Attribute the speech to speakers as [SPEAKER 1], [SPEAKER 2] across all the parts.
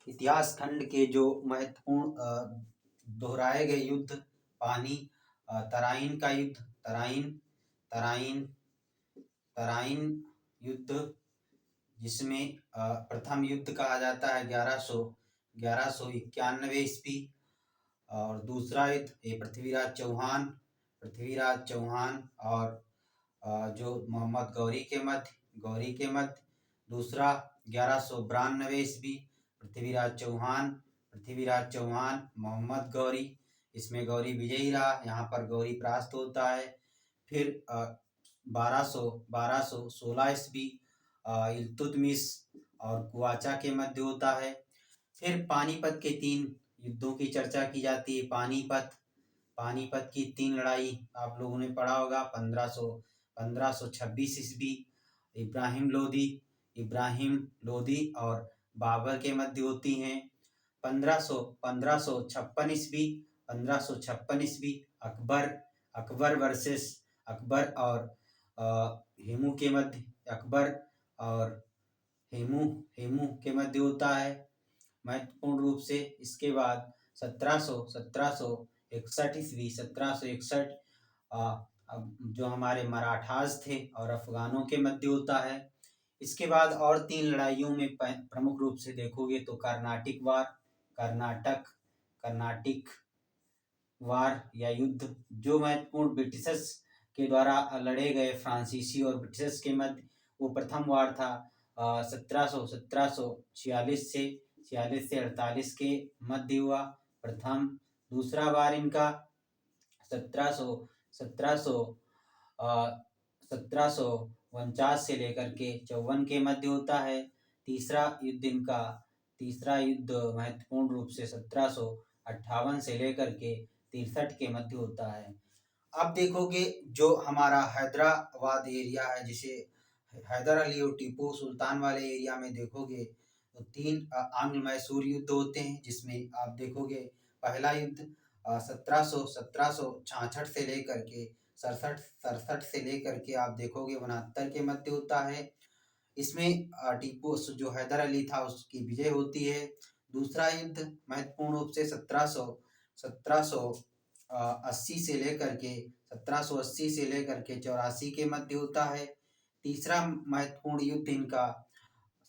[SPEAKER 1] इतिहास खंड के जो महत्वपूर्ण दोहराए गए युद्ध, पानी, तराइन का युद्ध, तराइन तराइन तराइन युद्ध, जिसमें प्रथम युद्ध कहा जाता है 1191 ईस्वी, और दूसरा युद्ध ये पृथ्वीराज चौहान और जो मोहम्मद गौरी के मध्य। दूसरा 1192 ईस्वी, पृथ्वीराज चौहान मोहम्मद गौरी, इसमें गौरी विजयी रहा, यहाँ पर गौरी परास्त होता है। फिर 1216 ईस्वी इल्तुतमिश और कुआचा के मध्य होता है। फिर पानीपत के 3 युद्धों की चर्चा की जाती है। पानीपत की 3 लड़ाई आप लोगों ने पढ़ा होगा। 1526 ईस्वी इब्राहिम लोदी और बाबर के मध्य होती हैं। 1556 ईस्वी अकबर वर्सेस अकबर और हेमू के मध्य, अकबर और हेमू के मध्य होता है महत्वपूर्ण रूप से। इसके बाद 1761 ईस्वी जो हमारे मराठास थे और अफगानों के मध्य होता है। इसके बाद और 3 लड़ाइयों में प्रमुख रूप से देखोगे तो कर्नाटिक वार या युद्ध, जो महत्वपूर्ण ब्रिटिशर्स के द्वारा लड़े गए फ्रांसीसी और ब्रिटिशर्स के मध्य, वो प्रथम वार था 1746 से 48 के मध्य हुआ प्रथम। दूसरा वार इनका 1749 से लेकर के 54 के मध्य होता है। तीसरा युद्ध महत्वपूर्ण रूप से 1758 से लेकर के 63 के मध्य होता है। अब देखोगे जो हमारा हैदराबाद एरिया है, जिसे हैदर अली और टीपू सुल्तान वाले एरिया में देखोगे तो 3 आंग्ल मैसूर युद्ध होते हैं, जिसमें आप देखोगे पहला युद्ध 1766 से लेकर के 67 से लेकर के आप देखोगे 69 के मध्य होता है। इसमें टीपू जो हैदर अली था उसकी विजय होती है। दूसरा युद्ध महत्वपूर्ण रूप से 1780 से लेकर के 84 के मध्य होता है। तीसरा महत्वपूर्ण युद्ध इनका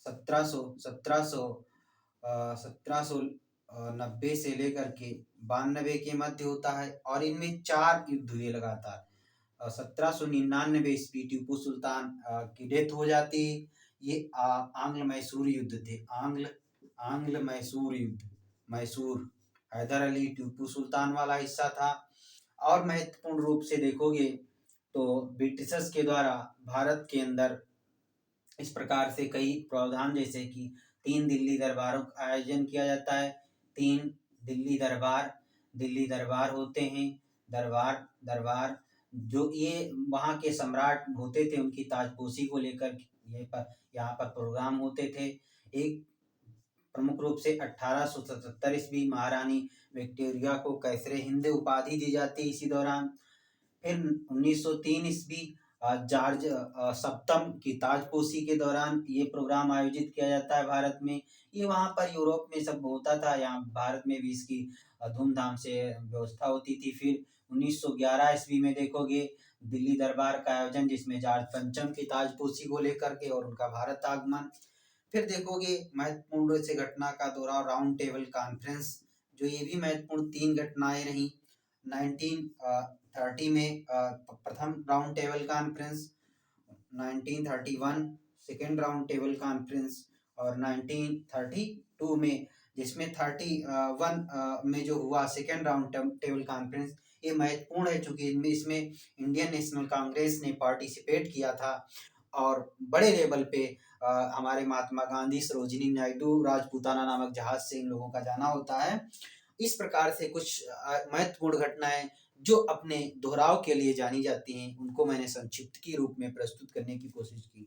[SPEAKER 1] 1790 से लेकर के 92 के मध्य होता है, और इनमें 4 युद्ध हुए लगातार। 1799 ईस्वी टीपू सुल्तान की डेथ हो जाती है। ये आंग्ल मैसूर युद्ध थे। आंग्ल मैसूर युद्ध, मैसूर हैदर अली टीपू सुल्तान वाला हिस्सा था। और महत्वपूर्ण रूप से देखोगे तो ब्रिटिशर्स के द्वारा भारत के अंदर इस प्रकार से कई प्रावधान, जैसे कि 3 दिल्ली दरबारों का आयोजन किया जाता है। 3 दिल्ली दरबार होते हैं। दरबार जो ये वहाँ के सम्राट होते थे, उनकी ताजपोशी को लेकर यहाँ पर प्रोग्राम होते थे। एक प्रमुख रूप से 1877 ईस्वी महारानी विक्टोरिया को कैसरे हिंद उपाधि दी जाती है इसी दौरान। फिर 1903 ईस्वी जॉर्ज सप्तम की ताजपोशी के दौरान ये प्रोग्राम आयोजित किया जाता है भारत में। ये वहाँ पर यूरोप में सब होता था, यहाँ भारत में भी इसकी धूमधाम से व्यवस्था होती थी। फिर 1911 ईस्वी में देखोगे दिल्ली दरबार का आयोजन, जिसमें जॉर्ज पंचम की ताजपोशी को लेकर के और उनका भारत आगमन। फिर देखोगे महत्वपूर्ण से घटना का दौरा, राउंड टेबल कॉन्फ्रेंस, जो ये भी महत्वपूर्ण 3 घटनाएं रही। 1930 में प्रथम round table conference, 1931 second round table conference, और 1932 में, जिसमें 31 में जो हुआ सेकेंड राउंड टेबल कॉन्फ्रेंस, ये महत्वपूर्ण है चूंकि इसमें इंडियन नेशनल कांग्रेस ने पार्टिसिपेट किया था और बड़े लेवल पे हमारे महात्मा गांधी, सरोजिनी नायडू, राजपूताना नामक जहाज से इन लोगों का जाना होता है। इस प्रकार से कुछ महत्वपूर्ण घटनाएं जो अपने दोहराव के लिए जानी जाती हैं, उनको मैंने संक्षिप्त के रूप में प्रस्तुत करने की कोशिश की।